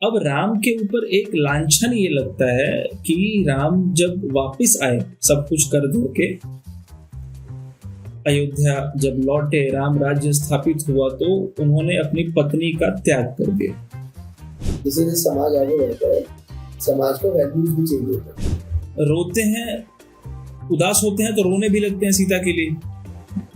अब राम के ऊपर एक लांछन ये लगता है कि राम जब वापस आए सब कुछ कर धर के, अयोध्या जब लौटे, राम राज्य स्थापित हुआ तो उन्होंने अपनी पत्नी का त्याग कर दिया। जैसे जैसे समाज आगे बढ़ता है, समाज का वैल्यूज भी चेंज होता है। रोते हैं, उदास होते हैं तो रोने भी लगते हैं सीता के लिए।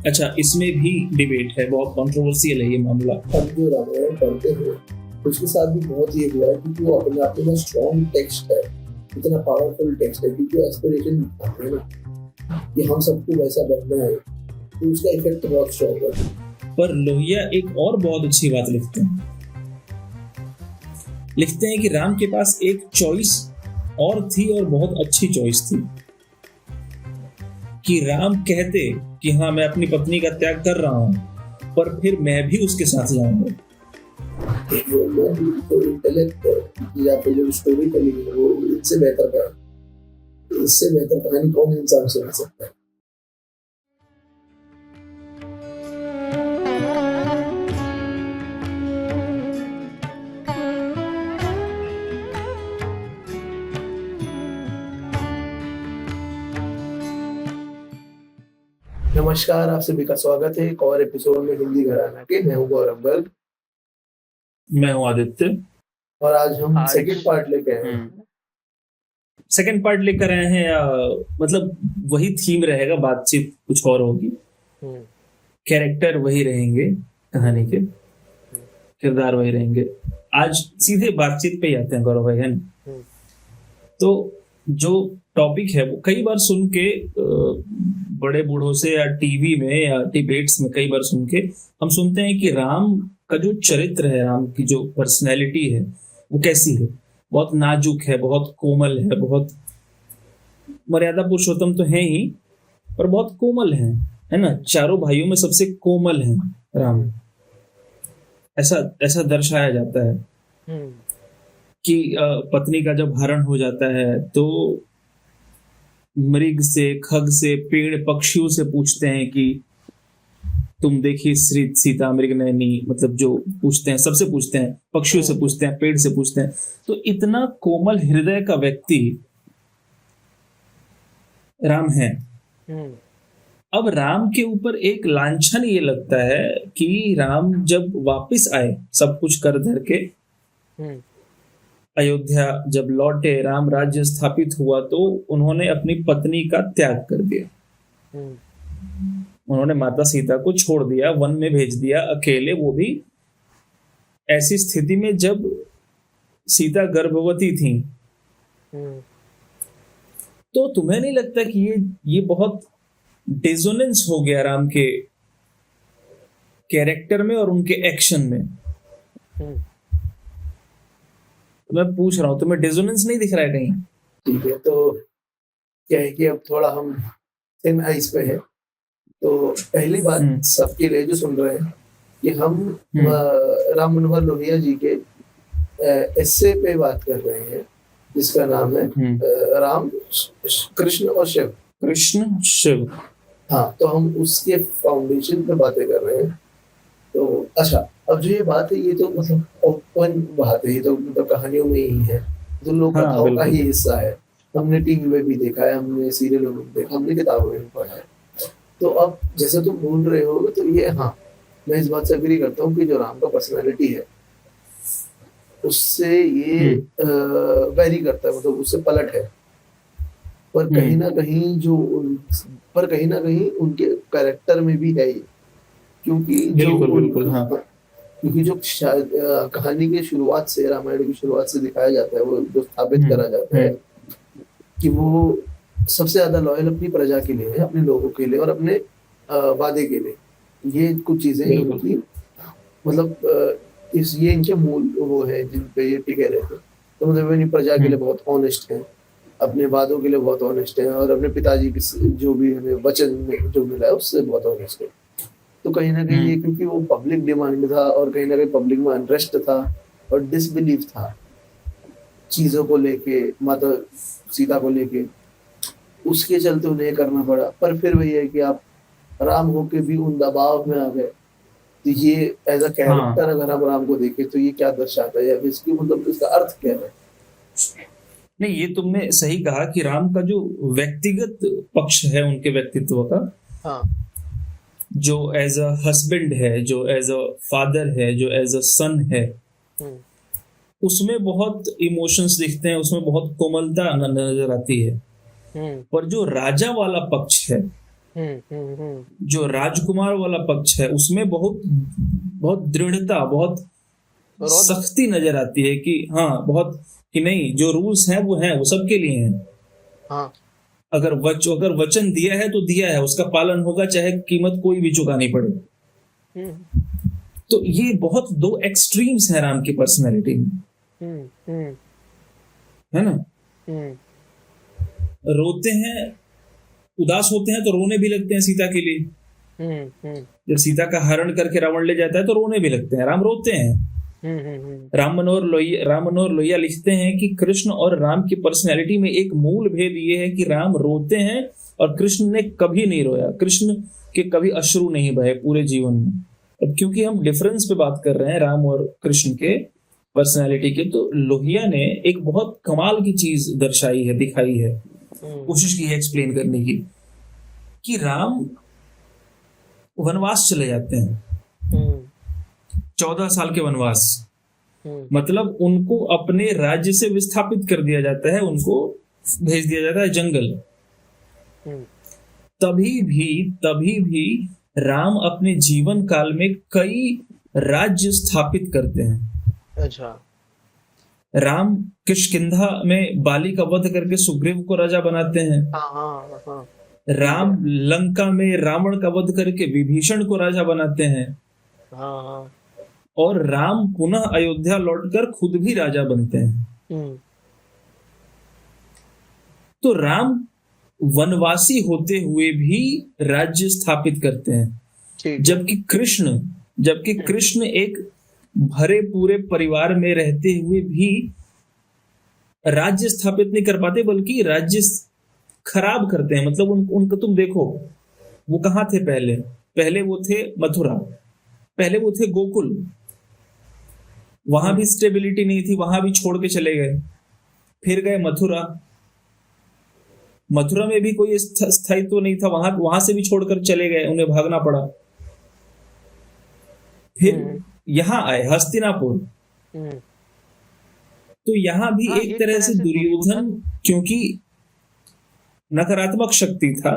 अच्छा, इसमें भी डिबेट है, बहुत कंट्रोवर्शियल है ये मामला। अब जो रामायण पढ़ते हैं उसके साथ भी बहुत ये हुआ है क्योंकि वो अपने आप में स्ट्रॉन्ग टेक्स्ट है, इतना पावरफुल टेक्स्ट है क्योंकि एस्पिरेशन दिखाते हैं ना कि हम सबको वैसा बनना है, तो उसका इफेक्ट बहुत स्ट्रॉन्ग है। पर लोहिया एक और बहुत अच्छी बात लिखते हैं कि राम के पास एक चॉइस और थी और बहुत अच्छी चॉइस थी कि राम कहते कि हाँ मैं अपनी पत्नी का त्याग कर रहा हूं, पर फिर मैं भी उसके साथ जाऊंगा। इंटेलेक्ट या फिर जो स्टोरी टेलिंग है वो इससे बेहतर कहानी कौन इंसान सुना सकता है। नमस्कार, आप सभी का स्वागत है एक और एपिसोड में हिंदी घराना के। मैं हूँ गौरव गर्ग। मैं हूँ आदित्य। और आज हम सेकंड पार्ट लेके आए हैं। सेकंड पार्ट लेकर आए हैं, मतलब वही थीम रहेगा, बातचीत कुछ और होगी, कैरेक्टर वही रहेंगे, कहानी के किरदार वही रहेंगे। आज सीधे बातचीत पे ही आते हैं गौरव भाई, है ना? तो जो टॉपिक है वो कई बार सुन के बड़े बूढ़ों से या टीवी में या डिबेट्स में कई बार सुन के हम सुनते हैं कि राम का जो चरित्र है, राम की जो पर्सनैलिटी है वो कैसी है, बहुत नाजुक है, बहुत कोमल है, बहुत मर्यादा पुरुषोत्तम तो है ही, पर बहुत कोमल है ना? चारों भाइयों में सबसे कोमल है राम, ऐसा दर्शाया जाता है कि पत्नी का जब हरण हो जाता है तो मृग से, खग से, पेड़ पक्षियों से पूछते हैं कि तुम देखी सीता मृग नयनी, मतलब जो पूछते हैं, सबसे पूछते हैं, पक्षियों से पूछते हैं, पेड़ से पूछते हैं। तो इतना कोमल हृदय का व्यक्ति राम है। अब राम के ऊपर एक लांछन ये लगता है कि राम जब वापस आए सब कुछ कर धर के, अयोध्या जब लौटे, राम राज्य स्थापित हुआ तो उन्होंने अपनी पत्नी का त्याग कर दिया। उन्होंने माता सीता को छोड़ दिया, वन में भेज दिया अकेले, वो भी ऐसी स्थिति में जब सीता गर्भवती थी। तो तुम्हें नहीं लगता कि ये बहुत डिसोनेंस हो गया राम के कैरेक्टर में और उनके एक्शन में? मैं पूछ रहा हूं, तुम्हें डिसोनेंस नहीं दिख रहा है कहीं? ठीक है, तो क्या है कि अब थोड़ा हम सेम आइस पे है। तो पहली बात सबके लिए जो सुन रहे हैं कि हम राम मनोहर लोहिया जी के एस्से पे बात कर रहे हैं जिसका नाम है राम, कृष्ण और शिव। कृष्ण शिव, हाँ, तो हम उसके फाउंडेशन पे बातें कर रहे हैं। तो अच्छा, अब जो ये बात है ये तो मतलब ओपन बात है, ये तो मतलब कहानियों में ही है, जो लोक कथाओं का ही हिस्सा है। हमने टीवी में भी देखा है, हमने सीरियलों में देखा, हमने किताबों में भी पढ़ा है। तो अब जैसे तुम बोल रहे हो तो ये, हाँ, मैं इस बात से एग्री करता हूँ कि जो राम का पर्सनैलिटी है उससे ये वेरी करता है, मतलब उससे पलट है। पर कहीं ना कहीं उनके कैरेक्टर में भी है ये, क्योंकि क्योंकि जो कहानी के शुरुआत से, रामायण की शुरुआत से दिखाया जाता है, वो जो स्थापित करा जाता है कि वो सबसे ज्यादा लॉयल अपनी प्रजा के लिए है, अपने लोगों के लिए और अपने वादे के लिए। ये कुछ चीजें इनकी मतलब ये इनके मूल वो है जिन पे ये टिके रहते। तो मतलब अपनी प्रजा के लिए बहुत ऑनेस्ट है, अपने वादों के लिए बहुत ऑनेस्ट है और अपने पिताजी की जो भी हमें वचन में जो मिला है उससे बहुत ऑनेस्ट है। तो कहीं ना कहीं ये क्योंकि वो पब्लिक डिमांड था और कहीं ना कहीं पब्लिक में अनरेस्ट था और डिसबिलीफ था चीजों को लेके, माता सीता को लेके, उसके चलते उन्हें करना पड़ा। पर फिर वही है कि आप राम होके भी उन दबाव में आ गए तो ये एज अ हाँ कैरेक्टर अगर हम राम को देखें तो ये क्या दर्शाता है, या फिर इसकी मतलब इसका अर्थ क्या है? नहीं, ये तुमने सही कहा कि राम का जो व्यक्तिगत पक्ष है उनके व्यक्तित्व का, हाँ। जो एज अ हस्बैंड है, जो एज अ फादर है, जो एज अ सन है, हम्म, उसमें बहुत इमोशंस दिखते हैं, उसमें बहुत कोमलता नजर आती है। हम्म, पर जो राजा वाला पक्ष है, जो राजकुमार वाला पक्ष है, उसमें बहुत बहुत दृढ़ता, बहुत रौद्र। सख्ती नजर आती है कि हाँ, बहुत कि नहीं, जो रूल्स हैं वो सबके लिए हैं। हाँ। अगर वचन दिया है तो दिया है, उसका पालन होगा, चाहे कीमत कोई भी चुकानी पड़े। हम्म, तो ये बहुत दो एक्सट्रीम्स हैं राम की पर्सनैलिटी में, है ना। हम्म, रोते हैं, उदास होते हैं तो रोने भी लगते हैं सीता के लिए। जब सीता का हरण करके रावण ले जाता है तो रोने भी लगते हैं, राम रोते हैं। राम मनोहर लोहिया लिखते हैं कि कृष्ण और राम की पर्सनैलिटी में एक मूल भेद ये है कि राम रोते हैं और कृष्ण ने कभी नहीं रोया। कृष्ण के कभी अश्रु नहीं बहे पूरे जीवन में। अब क्योंकि हम डिफरेंस पे बात कर रहे हैं राम और कृष्ण के पर्सनैलिटी के, तो लोहिया ने एक बहुत कमाल की चीज दर्शाई है, दिखाई है, कोशिश की है एक्सप्लेन करने की, कि राम वनवास चले जाते हैं, 14 साल के वनवास। मतलब उनको अपने राज्य से विस्थापित कर दिया जाता है, उनको भेज दिया जाता है जंगल। तभी भी राम अपने जीवन काल में कई राज्य स्थापित करते हैं। अच्छा। राम किष्किंधा में बाली का वध करके सुग्रीव को राजा बनाते हैं। हाँ। राम लंका में रावण का वध करके विभीषण को राजा बनाते हैं। हाँ। और राम पुनः अयोध्या लौटकर खुद भी राजा बनते हैं। तो राम वनवासी होते हुए भी राज्य स्थापित करते हैं, जबकि कृष्ण एक भरे पूरे परिवार में रहते हुए भी राज्य स्थापित नहीं कर पाते, बल्कि राज्य खराब करते हैं। मतलब उनका तुम देखो, वो कहाँ थे पहले वो थे मथुरा, पहले वो थे गोकुल, वहां भी स्टेबिलिटी नहीं थी, वहां भी छोड़ के चले गए। फिर गए मथुरा में भी कोई स्थायित्व नहीं था, वहां से भी छोड़कर चले गए, उन्हें भागना पड़ा। फिर यहाँ आए हस्तिनापुर, तो यहाँ भी एक तरह से दुर्योधन, क्योंकि नकारात्मक शक्ति था,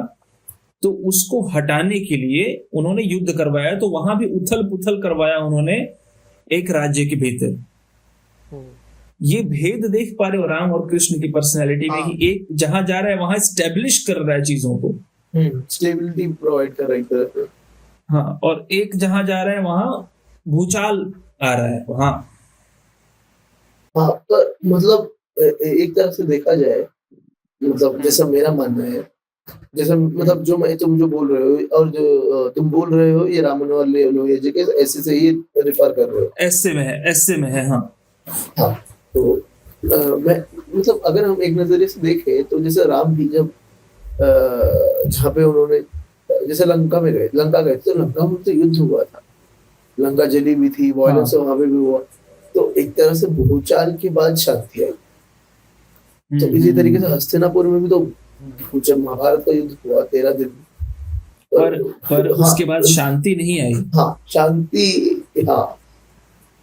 तो उसको हटाने के लिए उन्होंने युद्ध करवाया, तो वहां भी उथल पुथल करवाया उन्होंने एक राज्य के भीतर। ये भेद देख पा रहे हो राम और कृष्ण की पर्सनैलिटी में, कि एक जहां जा रहा है वहां स्टेब्लिश कर रहा है चीजों को, स्टेबिलिटी प्रोवाइड कर रहा है एक तरह से। हाँ, और एक जहां जा रहा है वहां भूचाल आ रहा है वहां। हाँ, तो मतलब एक तरह से देखा जाए, मतलब जैसा मेरा मानना है, जैसा मतलब तुम जो बोल रहे हो और जो तुम बोल रहे हो, ये राम मनोहर लोहिया जी के ऐसे से ही रिफर कर रहे हो। ऐसे में है। हाँ, तो मैं मतलब अगर हम एक नजरिए से देखें तो जैसे राम भी जब जहाँ पे उन्होंने जैसे लंका गए तो लंका में तो युद्ध हुआ था, लंका जली भी थी, वायलेंस वहां पे भी हुआ, तो एक तरह से भूचाल के बाद शांति आई। तो इसी तरीके से हस्तिनापुर में भी तो महाभारत का युद्ध हुआ 13 दिन, पर उसके बाद शांति नहीं आई। हाँ, शांति, हाँ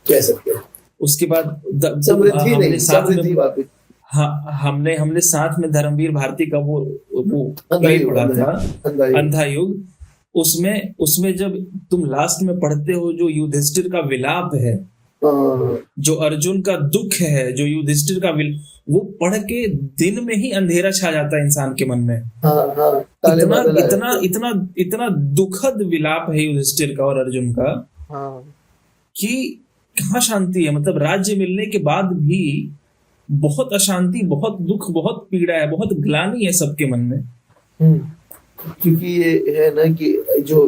कह सकते हैं। उसके बाद समृद्धि नहीं, समृद्धि वापस। हाँ, हमने साथ में धर्मवीर भारती का वो प्ले पढ़ा था, अंधा युग। उसमें जब तुम लास्ट में पढ़ते हो, जो युधिष्ठिर का विलाप है, जो अर्जुन का दुख है, जो युधिष्ठिर का वो पढ़ के दिन में ही अंधेरा छा जाता है इंसान के मन में। इतना दुखद विलाप है युधिष्ठिर का और अर्जुन का, कि कहाँ शांति है। मतलब राज्य मिलने के बाद भी बहुत अशांति, बहुत दुख, बहुत पीड़ा है, बहुत ग्लानि है सबके मन में। क्योंकि ये है ना कि जो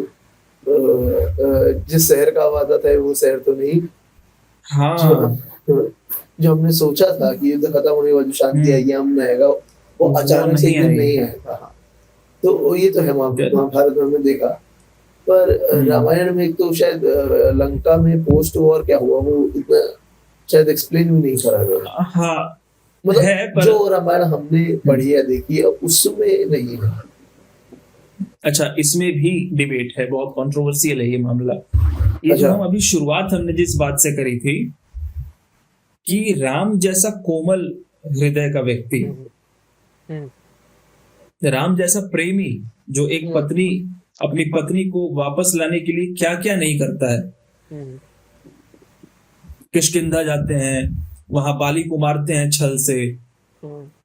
जिस शहर का वादा था वो शहर तो नहीं। हाँ, जो हमने सोचा था कि युद्ध खत्म होने के बाद जो शांति आएगी, हम आएगा, वो अचानक से नहीं आएगा। तो ये तो है महाभारत में हमने देखा पर रामायण में एक तो शायद लंका में पोस्ट वॉर क्या हुआ वो इतना शायद एक्सप्लेन भी नहीं करा गया। हाँ मतलब है, पर जो रामायण हमने पढ़ी है देखी है उसमें नहीं है। अच्छा, इसमें भी डिबेट है, बहुत कंट्रोवर्शियल है ये मामला। ये जो अच्छा। हम अभी शुरुआत हमने जिस बात से करी थी कि राम जैसा कोमल हृदय का व्यक्ति, राम जैसा प्रेमी जो एक पत्नी अपनी पत्नी को वापस लाने के लिए क्या क्या नहीं करता है। किष्किंधा जाते हैं, वहां बाली को मारते हैं छल से,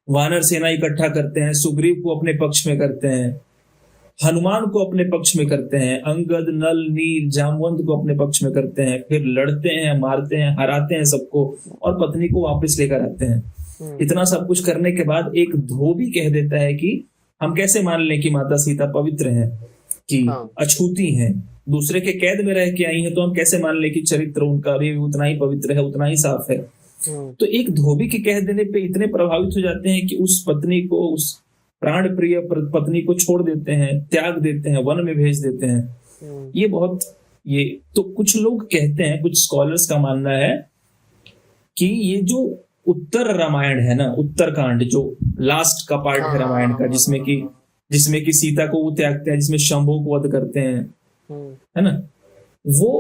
वानर सेना इकट्ठा करते हैं, सुग्रीव को अपने पक्ष में करते हैं, हनुमान को अपने पक्ष में करते हैं, अंगद, नल, नील, जामवंत को अपने पक्ष में करते हैं, फिर लड़ते हैं, मारते हैं, हराते हैं सबको और पत्नी को वापस लेकर आते हैं। इतना सब कुछ करने के बाद एक धोबी कह देता है कि हम कैसे मान लें कि माता सीता पवित्र हैं, कि अछूती हैं, दूसरे के कैद में रह के आई हैं, तो हम कैसे मान लें कि चरित्र उनका भी उतना ही पवित्र है, उतना ही साफ है। तो एक धोबी के कह देने पे इतने प्रभावित हो जाते हैं कि उस पत्नी को, उस प्राण प्रिय पत्नी को छोड़ देते हैं, त्याग देते हैं, वन में भेज देते हैं। ये बहुत, ये तो कुछ लोग कहते हैं, कुछ स्कॉलर्स का मानना है कि ये जो उत्तर रामायण है ना, उत्तरकांड जो लास्ट का पार्ट है रामायण का, जिसमें कि सीता को वो त्यागते हैं, जिसमें शंभू को वध करते हैं, है ना, वो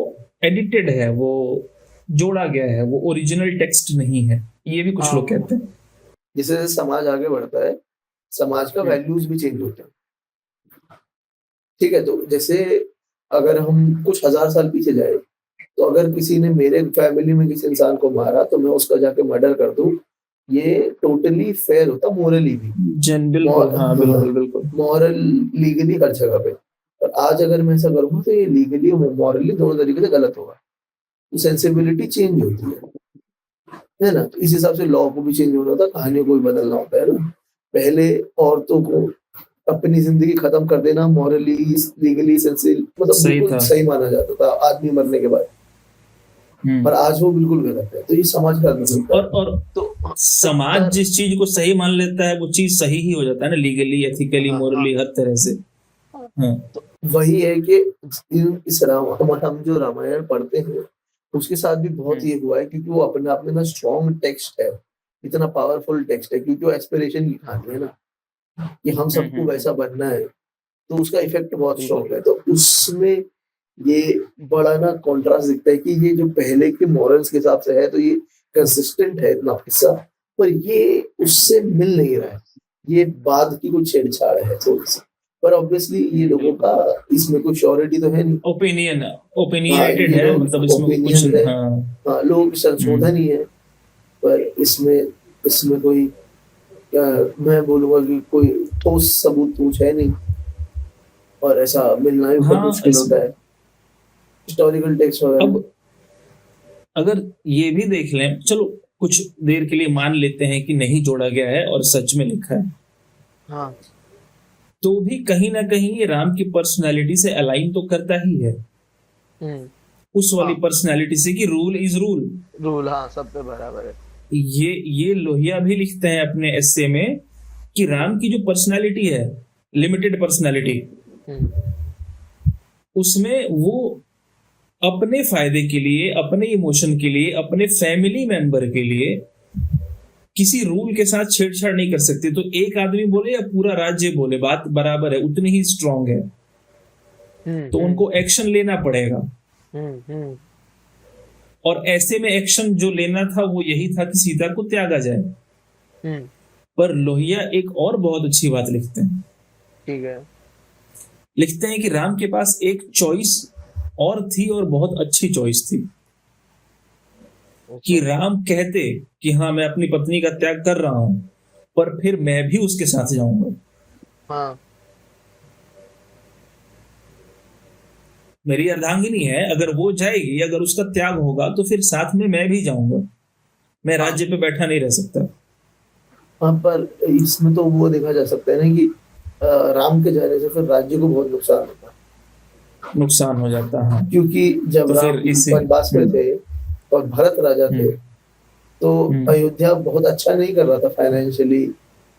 एडिटेड है, वो जोड़ा गया है, वो ओरिजिनल टेक्स्ट नहीं है। ये भी कुछ लोग कहते हैं। जैसे समाज आगे बढ़ता है, समाज का वैल्यूज भी चेंज होते हैं। ठीक है, तो जैसे अगर हम कुछ हजार साल पीछे जाए, तो अगर किसी ने मेरे फैमिली में किसी इंसान को मारा तो मैं उसका जाके मर्डर कर दूं, ये टोटली फेयर होता, मोरली भी, बिल्कुल मॉरल लीगली हर जगह पे। और आज अगर मैं ऐसा करूंगा तो ये लीगली और मॉरली दोनों तरीके से गलत होगा। तो सेंसिबिलिटी चेंज होती है ना। तो इस हिसाब से लॉ को भी चेंज होना होता है, कहानियों को भी बदलना होता है ना। पहले औरतों को अपनी जिंदगी खत्म कर देना मॉरली, लीगली, मतलब बिल्कुल सही माना जाता था आदमी मरने के बाद, पर आज वो बिल्कुल गलत है। तो ये समाज का और तो समाज जिस चीज को सही मान लेता है वो चीज सही ही हो जाता है ना, लीगली, एथिकली, मोरली, हर तरह से। तो वही है कि इस हम जो रामायण पढ़ते हैं उसके साथ भी बहुत ये हुआ है, क्योंकि वो अपने आप में ना स्ट्रॉन्ग टेक्स्ट है, इतना पावरफुल टेक्स्ट है, क्योंकि वो एस्पिरेशन की कहानी है ना, कि हम सबको वैसा बनना है, तो उसका इफेक्ट बहुत स्ट्रॉन्ग है। तो उसमें ये बड़ा ना कॉन्ट्रास्ट दिखता है कि ये जो पहले के मॉरल्स के हिसाब से है तो ये कंसिस्टेंट है इतना हिस्सा, पर ये उससे मिल नहीं रहा है, ये बाद की कुछ छेड़छाड़ है थोड़ी सी। पर ऑब्वियसली ये लोगों का इसमें कोई श्योरिटी तो है नहीं, ओपिनियनेटेड है, मतलब इसमें कुछ है, हाँ, लोग संशोधन ही है, पर इसमें कोई मैं बोलूंगा कि कोई ठोस सबूत कुछ है नहीं, और ऐसा मिलना भी बहुत मुश्किल होता है हिस्टोरिकल टेक्स्ट वगैरह। अब अगर ये भी देख लें, चलो कुछ देर के लिए मान लेते हैं कि नहीं जोड़ा गया है और सच में लिखा है, हाँ, तो भी कहीं ना कहीं ये राम की पर्सनालिटी से अलाइन तो करता ही है, उस वाली पर्सनालिटी से कि रूल इज रूल, हाँ, सब पे बराबर है। ये लोहिया भी लिखते हैं अपने एस्से में कि राम की जो पर्सनालिटी है, लिमिटेड पर्सनालिटी, उसमें वो अपने फायदे के लिए, अपने इमोशन के लिए, अपने फैमिली मेंबर के लिए किसी रूल के साथ छेड़छाड़ नहीं कर सकते। तो एक आदमी बोले या पूरा राज्य बोले, बात बराबर है, उतनी ही स्ट्रांग है, तो उनको एक्शन लेना पड़ेगा। और ऐसे में एक्शन जो लेना था वो यही था कि सीता को त्यागा जाए। पर लोहिया एक और बहुत अच्छी बात लिखते हैं, ठीक है, लिखते हैं कि राम के पास एक चॉइस और थी, और बहुत अच्छी चॉइस थी, कि राम कहते कि हाँ मैं अपनी पत्नी का त्याग कर रहा हूं, पर फिर मैं भी उसके साथ जाऊंगा, हाँ, मेरी अर्धांगिनी है, अगर वो जाएगी, अगर उसका त्याग होगा तो फिर साथ में मैं भी जाऊंगा, मैं राज्य पे बैठा नहीं रह सकता। हाँ, पर इसमें तो वो देखा जा सकता है ना कि राम के जाने से फिर राज्य को बहुत नुकसान हो जाता है, क्योंकि जब तो राम वनवास में थे और भरत राजा थे, तो अयोध्या बहुत अच्छा नहीं कर रहा था फाइनेंशियली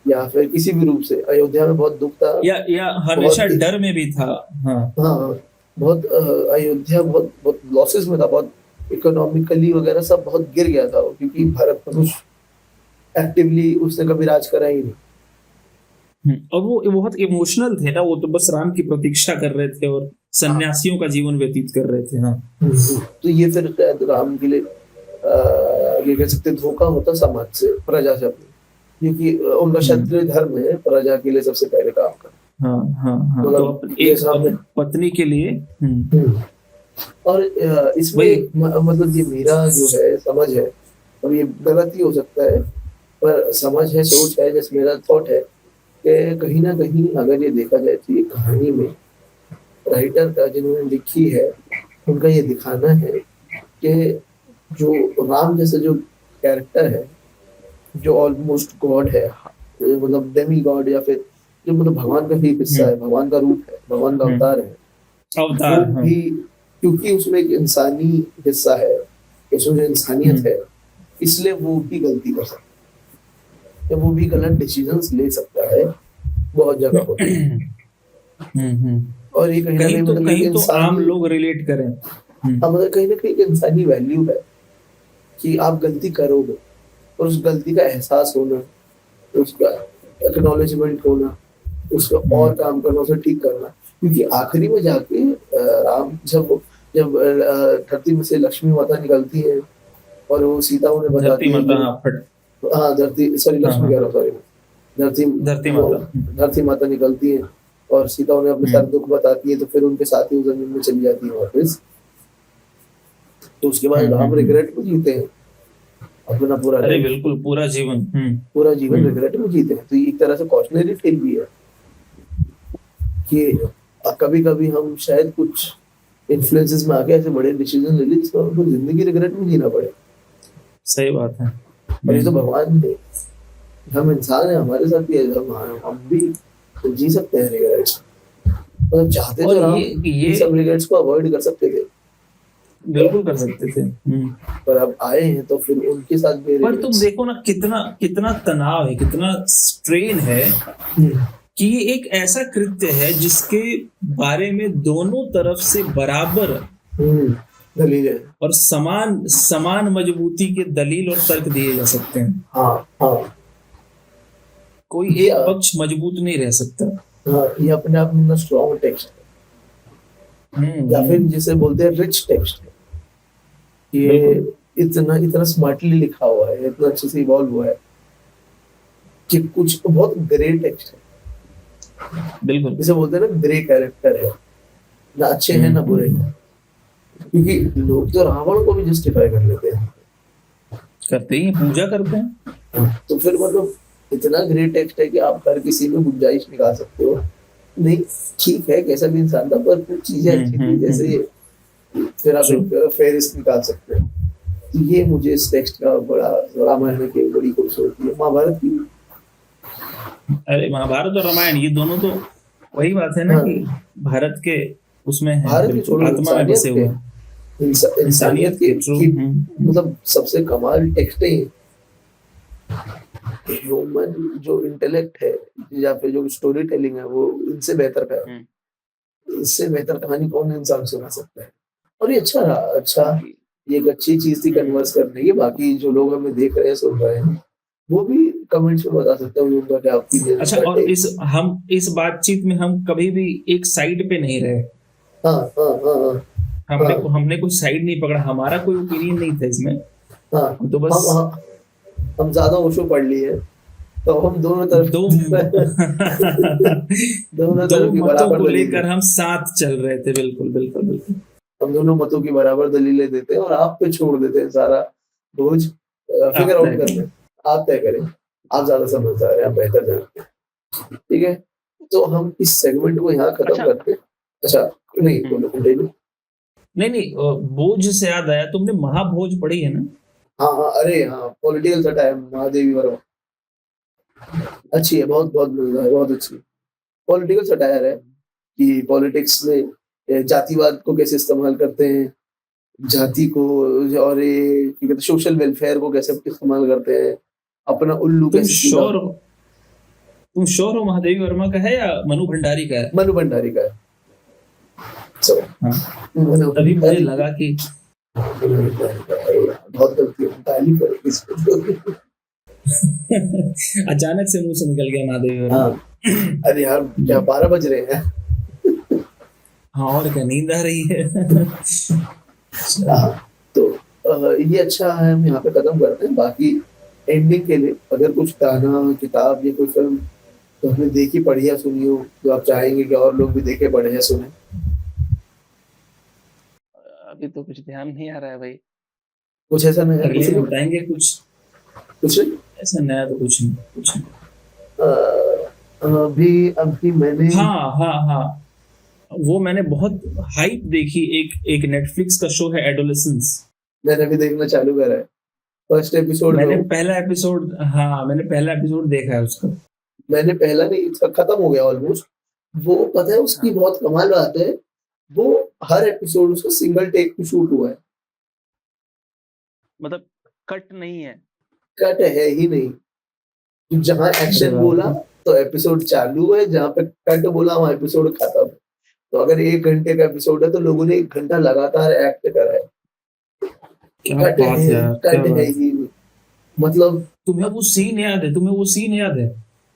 या फिर किसी भी रूप से। अयोध्या में बहुत दुख था, या हमेशा डर में भी था। हाँ, बहुत अयोध्या बहुत बहुत लॉसेस में था, बहुत इकोनॉमिकली वगैरह सब बहुत गिर गया था वो, क्योंकि भारत में कुछ एक्टिवली उसने कभी राज करा ही नहीं। और वो बहुत इमोशनल थे ना, वो तो बस राम की प्रतीक्षा कर रहे थे और हाँ। सन्यासियों का जीवन व्यतीत कर रहे थे। हाँ। तो ये फिर शायद राम के लिए ये कह सकते हैं धोखा होता समाज से, प्रजा से अपनी, क्योंकि उनका क्षत्रिय धर्म है प्रजा के लिए सबसे पहले काम करना। हाँ हाँ हाँ, तो मतलब एक जैसा हमने पत्नी के लिए। और इसमें वही। मतलब ये मेरा जो है समझ है, और ये गलत ही हो सकता है, पर समझ है, सोच है, जैसे मेरा थॉट है कि कहीं ना कहीं अगर ये देखा जाए तो ये कहानी में राइटर का जिन्होंने लिखी है उनका ये दिखाना है कि जो राम जैसे जो कैरेक्टर है, जो ऑलमोस्ट गॉड है, मतलब डेमी गॉड, या फिर जो मतलब भगवान का ही हिस्सा है, भगवान का रूप है, भगवान का अवतार है, वो अवतार। हाँ। भी क्योंकि उसमें एक इंसानी हिस्सा है, उसमें जो इंसानियत है, इसलिए वो भी गलती कर सकता है, वो भी गलत डिसीजंस ले सकता है बहुत जगह पर। और ये कहीं ना कहीं मतलब कहीं तो आम इंसानी, लोग रिलेट करें। मतलब कहीं ना कहीं एक इंसानी वैल्यू है कि आप गलती करोगे और उस गलती का एहसास होना, उसका एक्नॉलेजमेंट होना, उस पर और काम करना, उसे ठीक करना। क्योंकि आखिरी में जाके राम जब जब धरती में से लक्ष्मी माता निकलती है और वो सीता उन्हें धरती बताती है माता। कि हाँ, फट। हाँ धरती, सॉरी हाँ लक्ष्मी हाँ, कह रहा हूँ, सॉरी, धरती, धरती वो माता। धरती माता निकलती है और सीता उन्हें अपने सारे दुख बताती है, तो फिर उनके साथ ही वो जमीन में चली जाती है वापस। तो उसके बाद राम रिग्रेट में जीते हैं अपना पूरा अरे लाइफ, बिल्कुल, पूरा जीवन। पूरा जीवन रिग्रेट में जीते हैं। तो ये एक तरह से कॉशनरी टेल भी है कि कभी कभी हम शायद कुछ इन्फ्लुएंसेस में आके ऐसे बड़े डिसीजन ले लिए जिसमें हमको जिंदगी रिग्रेट में जीना पड़े। सही बात है। और ये तो भगवान ने, हम इंसान हैं, हमारे साथ भी है, हम भी तो जी सकते हैं रिग्रेट्स। मतलब चाहते और तो राम ये इन सब रिग्रेट्स को अवॉइड कर सकते थे, बिल्कुल कर सकते थे। पर अब आए हैं तो फिर उनके साथ भी पर तुम रिग्रेट्स। देखो ना, कितना कितना तनाव है, कितना स्ट्रेन है कि ये एक ऐसा कृत्य है जिसके बारे में दोनों तरफ से बराबर दलील है। और समान समान मजबूती के दलील और तर्क दिए जा सकते हैं। हाँ हाँ, कोई ये एक पक्ष मजबूत नहीं रह सकता। हाँ, ये अपने आप में स्ट्रॉन्ग टेक्स्ट या फिर जिसे बोलते हैं रिच टेक्स्ट, ये इतना इतना स्मार्टली लिखा हुआ है, इतना अच्छे से इवॉल्व हुआ है कि कुछ बहुत ग्रे टेक्स्ट है। बिल्कुल। जिसे बोलते हैं ना ग्रे कैरेक्टर है, ना अच्छे हैं ना बुरे हैं। क्योंकि लोग तो रावण को भी जस्टिफाई कर लेते हैं, करते ही पूजा करते हैं। तो फिर मतलब इतना ग्रे टेक्स्ट है कि आप हर किसी में गुंजाइश निकाल सकते हो। नहीं ठीक है, कैसा भी इंसान था, पर कुछ चीजें अच्छी थी, जैसे फिर आप एक फेरिस निकाल सकते हो। तो ये मुझे इस टेक्स्ट का बड़ा, रामायण की बड़ी खूबसूरती है, महाभारत की। अरे महाभारत और रामायण ये दोनों तो वही बात है ना कि भारत के उसमें है, भारत की छोड़ो, आत्मा में बसे हुए। इंसानियत की मतलब सबसे कमाल टेक्स्ट है। ह्यूमन जो इंटेलेक्ट है या फिर जो स्टोरी टेलिंग है, वो इनसे बेहतर है। इससे बेहतर कहानी कौन इंसान सुना सकता है। और ये अच्छा रहा, अच्छा, ये एक अच्छी चीज थी कन्वर्स करने की। बाकी जो लोग हमें देख रहे हैं, सुन रहे हैं, वो भी कमेंट्स में बता सकते हैं उनका क्या ओपिनियन। अच्छा, और इस बातचीत में हम कभी भी एक साइड पे नहीं रहे। हाँ हाँ हाँ हाँ, हमने कोई साइड नहीं पकड़ा, हमारा कोई ओपिनियन नहीं था इसमें। हाँ, तो बस हम ज्यादा ओशो पढ़ लिए, तो हम दोनों तरफ दोनों तरफ की मतों बराबर को दलीलें, लेकर हम साथ चल रहे थे। बिल्कुल बिल्कुल बिल्कुल। हम दोनों मतों की बराबर दलीलें देते हैं और आप पे छोड़ देते हैं सारा बोझ, फिगर आउट करने। आप तय करें, आप ज्यादा समझदार हैं, आप बेहतर जानते हैं। ठीक है, तो हम इस सेगमेंट को यहाँ खत्म करते हैं। अच्छा नहीं, बोलो कंटिन्यू। नहीं, बोझ से याद आया, तुमने महाभोज पढ़ी है ना? हाँ हाँ, अरे हाँ, पॉलिटिकल सटायर महादेवी वर्मा, अच्छी है, बहुत बहुत मजेदार है, बहुत अच्छी पॉलिटिकल सटायर है कि पॉलिटिक्स में जातिवाद को कैसे इस्तेमाल करते हैं, जाति को, और ये क्या कहते हैं सोशल वेलफेयर को कैसे इस्तेमाल करते हैं, अपना उल्लू कैसे सीधा। तुम श्योर हो महादेवी वर्मा का है या मनु भंडारी का है? मनु भंडारी का है। So, हाँ, मैंने तभी मुझे लगा कि बहुत गलती है, ताली पर इसको। अचानक से मुंह से निकल गया महादेवी और हाँ, अरे यार क्या 12 बज रहे हैं। हाँ, और क्या, नींद आ रही है। हाँ, तो ये अच्छा है, हम यहाँ पे खत्म करते हैं। बाकी एंडिंग के लिए अगर कुछ गाना, किताब या कोई फिल्म तो हमने देखी, पढ़ी या सुनी हो जो आप चाहेंगे कि और लोग भी देखे, पढ़े या सुने? अभी तो कुछ ध्यान नहीं आ रहा है भाई। कुछ ऐसा नहीं है? अगले कुछ में नहीं? बताएंगे कुछ कुछ नहीं? ऐसा नया तो कुछ नहीं। अभी मैंने हाँ, वो मैंने बहुत हाइप देखी, एक नेटफ्लिक्स का शो है एडोलेसेंस। मैंने भी देखना चालू करा है, फर्स्ट एपिसोड। मैंने पहला एपिसोड देखा है उसका। मैंने पहला नहीं, इसका खत्म हो गया ऑलमोस्ट। वो पता है उसकी बहुत कमाल बात है, वो हर एपिसोड उसका सिंगल टेक पे शूट हुआ है, मतलब कट नहीं है। कट है ही नहीं। जहाँ एक्शन बोला तो एपिसोड चालू है, जहाँ पे कट बोला वहाँ एपिसोड खत्म। तो अगर 1 घंटे का एपिसोड है तो लोगों ने 1 घंटा लगातार एक्ट करा है। कट है ही नहीं। मतलब तुम्हें वो सीन याद है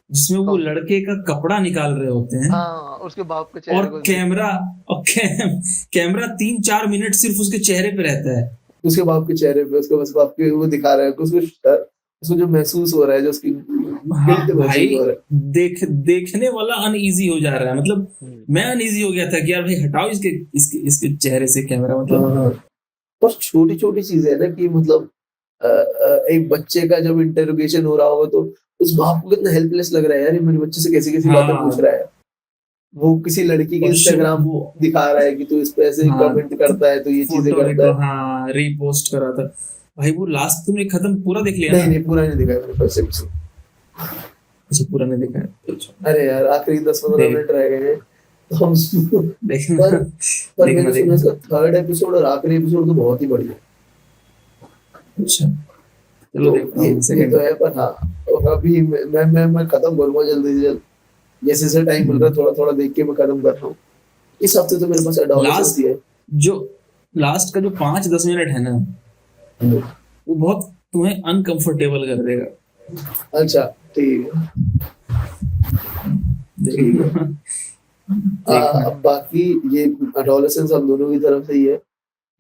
जिसमें वो लड़के का कपड़ा निकाल रहे होते हैं? हाँ, उसके बाप के चेहरे और कैमरा 3-4 मिनट सिर्फ उसके चेहरे पे रहता है। उसके बाप के चेहरे पे, उसके बस बाप के वो दिखा रहा है, उसको जो महसूस हो रहा है, जो उसकी हाँ भाई, देखने वाला अनईजी हो जा रहा है। मतलब मैं अनईजी हो गया था कि यार भाई हटाओ इसके चेहरे से कैमरा। मतलब हाँ। और छोटी छोटी चीजें है ना कि मतलब एक बच्चे का जब इंटरोगेशन हो रहा होगा तो उस बाप को कितना हेल्पलेस लग रहा है यार, ये मेरे बच्चे से कैसी बातें पूछ रहा है। वो किसी लड़की के इंस्टाग्राम दिखा रहा है कि तू इस पे ऐसे कमेंट करता है, तो ये चीजें करता है। हाँ, रीपोस्ट करा था भाई। वो लास्ट तुमने खत्म पूरा देख लिया? नहीं, पूरा नहीं देखा मैंने, फर्स्ट एपिसोड। अच्छा, पूरा नहीं देखा है। अरे यार आखिरी 10-15 मिनट रह गए हैं तो हम पर मैंने सुना इसका थर्ड एपिसोड और आखिरी एपिसोड तो बहुत ही बढ़िया। अच्छा, चलो देखता हूँ। ये तो है, पर हाँ अभी मैं खत्म करूंगा जल्दी से जल्द, जैसे टाइम मिल रहा है थोड़ा थोड़ा देख के मैं खत्म कर रहा हूँ। इस हफ्ते तो मेरे पास एडोलेसेंस है। जो लास्ट का जो 5-10 मिनट है ना, वो बहुत तुम्हें अनकंफर्टेबल कर देगा। अच्छा, ठीक है। बाकी ये एडोलेसेंस हम दोनों की तरफ से ही है।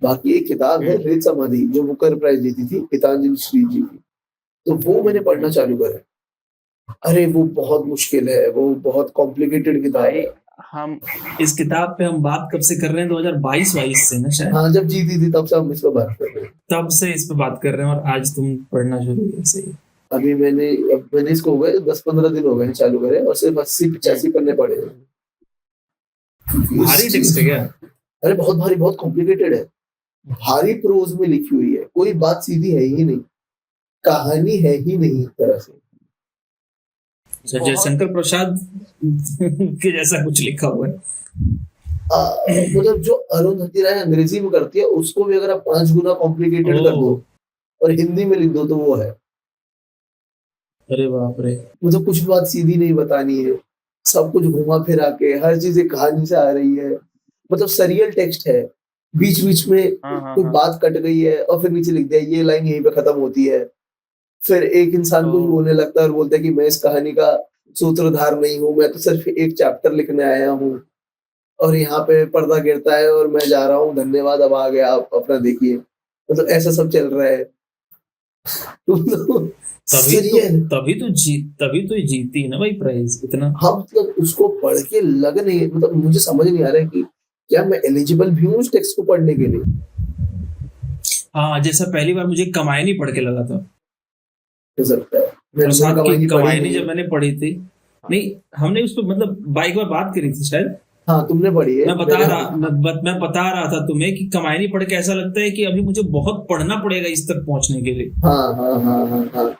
बाकी एक किताब है रेत समाधि, जो बुकर प्राइज जीती थी गीतांजलि श्री जी की, तो वो मैंने पढ़ना चालू करा। अरे वो बहुत मुश्किल है, वो बहुत कॉम्प्लिकेटेड किताब है। हम इस किताब पे हम बात कब से कर रहे हैं? 2022 से ना शायद। हाँ, जब जीती थी तब से हम इस पर बात कर रहे हैं। तब से इस पे बात कर रहे हैं और आज तुम पढ़ना शुरू किया। सही। अभी मैंने इसको हो गए 10-15 दिन हो गए चालू करे, और सिर्फ 80-85 पन्ने पढ़े हैं। भारी टेक्स्ट है क्या? अरे बहुत भारी, बहुत कॉम्प्लिकेटेड है, भारी प्रोज में लिखी हुई है, कोई बात सीधी है ही नहीं, कहानी है ही नहीं एक तरह से। जयशंकर प्रसाद के जैसा कुछ लिखा हुआ है। मतलब जो अरुंधति राय अंग्रेजी में करती है उसको भी अगर आप 5 गुना कॉम्प्लिकेटेड कर दो और हिंदी में लिख दो तो वो है। अरे बाप रे, मतलब कुछ बात सीधी नहीं बतानी है, सब कुछ घुमा फिरा के, हर चीज एक कहानी से आ रही है। मतलब सरियल टेक्स्ट है, बीच बीच में कोई बात कट गई है और फिर नीचे लिख दिया ये लाइन यहीं पे खत्म होती है। फिर एक इंसान कुछ बोलने लगता है और बोलता है कि मैं इस कहानी का सूत्रधार नहीं हूँ, मैं तो सिर्फ एक चैप्टर लिखने आया हूँ, और यहाँ पे पर्दा गिरता है और मैं जा रहा हूँ, धन्यवाद, अब आ गया, आप अपना देखिए। मतलब ऐसा सब चल रहा है। तभी तो जीती ना भाई प्राइज इतना। हाँ, मतलब उसको पढ़ के लग नहीं, मतलब मुझे समझ नहीं आ रहा है कि क्या मैं एलिजिबल भी हूँ उस टेक्स्ट को पढ़ने के लिए। हाँ, जैसा पहली बार मुझे कमायनी पढ़ के लगा था। प्रसाद की कमायनी जब मैंने पढ़ी थी, नहीं हमने उस पर मतलब बाइक पर बात करी थी शायद। हाँ, तुमने पढ़ी है। मैं बता रहा था तुम्हें कि कमायनी पढ़ के ऐसा लगता है कि अभी मुझे बहुत पढ़ना पड़ेगा इस तक पहुंचने के लिए। हाँ।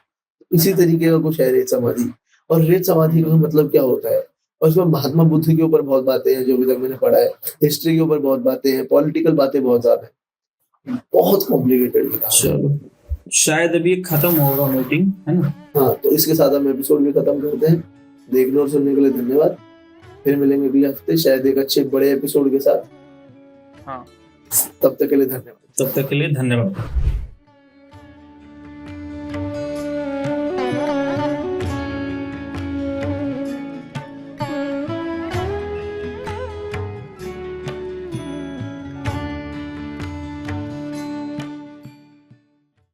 इसी तरीके का कुछ है रेत समाधि। और रेत समाधि का मतलब क्या होता है, और उसमें महात्मा बुद्ध के ऊपर बहुत बातें हैं जो अभी तक मैंने पढ़ा है, हिस्ट्री के ऊपर बहुत बातें हैं, पॉलिटिकल बातें बहुत ज्यादा है, बहुत कॉम्प्लिकेटेड किताब। चलो, शायद अभी खत्म होगा मीटिंग, है ना? हाँ, तो इसके साथ हम एपिसोड भी खत्म करते हैं। देखने और सुनने के लिए धन्यवाद। फिर मिलेंगे अगले हफ्ते शायद एक अच्छे बड़े एपिसोड के साथ। हाँ। तब तक के लिए धन्यवाद। तब तक के लिए धन्यवाद।